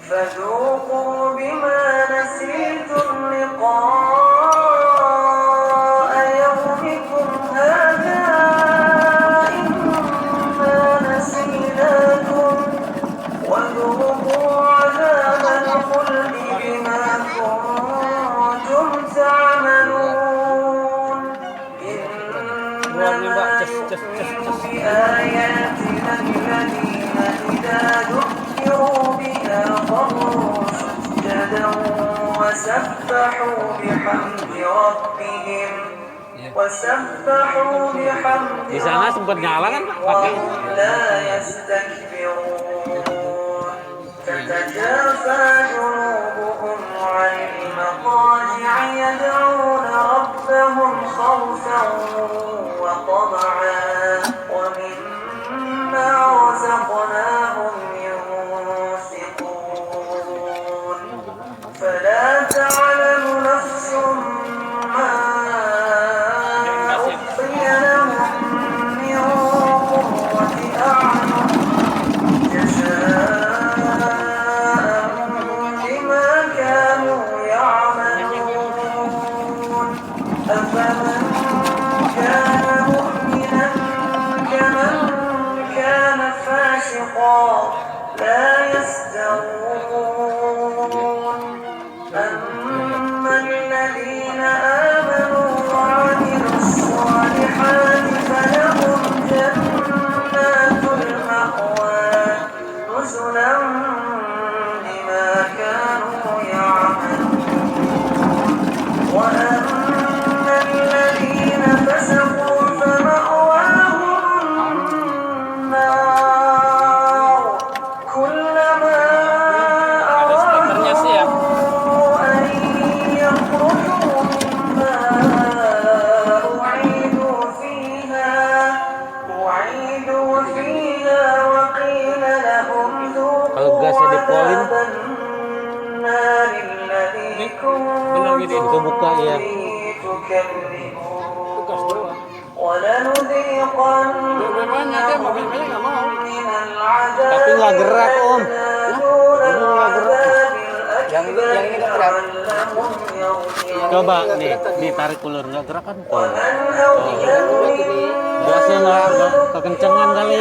فذوقوا بما نسيتم لقاء يومكم هذا إنا نسيناكم وذوقوا عذاب الخلد بما كنتم تعملون إنما يؤمن بآياتنا الذين إذا ذكروا بها خروا سجدا وسبحوا بحمد Di sana sempat nyala kan Pak? Pakai. لا يستكبرون تتجافى جنوبهم عن المضاجع يدعون ربهم خوفا وطمعا ومما رزقناهم ينفقون فلا تعلم نفس ما أخفي لهم من قرة أعين جزاء بما كانوا يعملون أفمن كان مؤمنا كمن كان فاسقا لا يستوون أما الذين آمنوا وعملوا الصالحات فلهم جنات المأوى نزلا بما كانوا يعملون وأما الذين فسقوا فمأواهم النار كلما أرادوا أن يخرجوا منها أعيدوا فيها وقيل لهم Kalau ذوقوا gasnya dipolin, عذاب النار الذي كنتم kebuka ya. به تكذبون ولنذيقنهم من العذاب Tapi nggak gerak, Om. دون Ini nggak gerak. العذاب الأكبر لعلهم يرجعون Coba nih, ditarik ulur nggak gerak kan? Tuh. ومن أظلم Gasnya nggak kekencengan kali.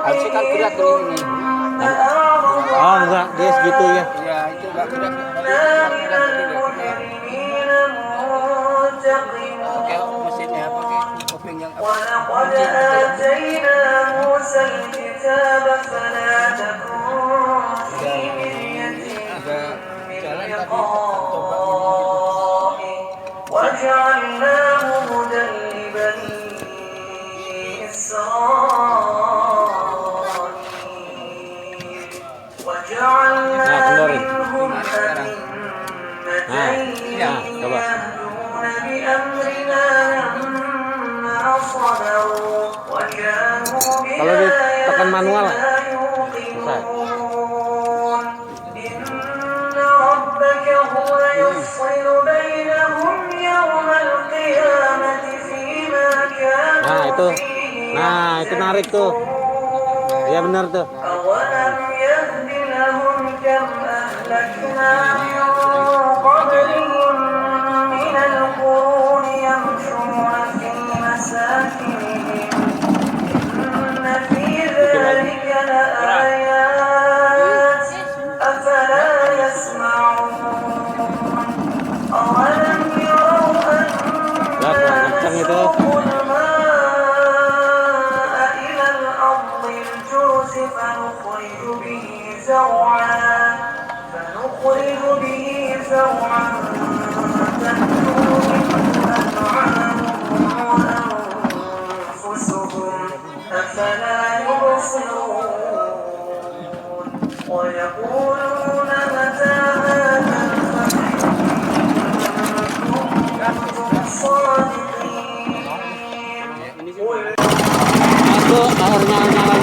Harusnya kan gerak tuh ini. Oh enggak, dia segitu ya. Ya itu nggak gerak. Pakai mesinnya, pakai kuping yang ولقد آتينا موسى الكتاب فلا تكن في مرية من لقائه وجعلناه هدى لبني إسرائيل وجعلنا منهم أئمة يهدون بأمرنا لما صبروا وكانوا Kalau ditekan manual, بآياتنا يوقنون إن ربك هو يفصل بينهم يوم القيامة فيما كانوا Nah itu, فيه nah itu narik tuh. Ya benar tuh. أولم يهد لهم كم أهلكنا من قبلهم من القرون يمشون في مساكنهم إن في ذلك لآيات أفلا يسمعون أولم يروا أنا نسوق الماء إلى الأرض الجرز فنخرج به زرعا تأكل منه أنعامهم وأنفسهم أفلا يبصرون ويقولون متى هذا الفتح إن كنتم صادقين قل Aku akhirnya nyala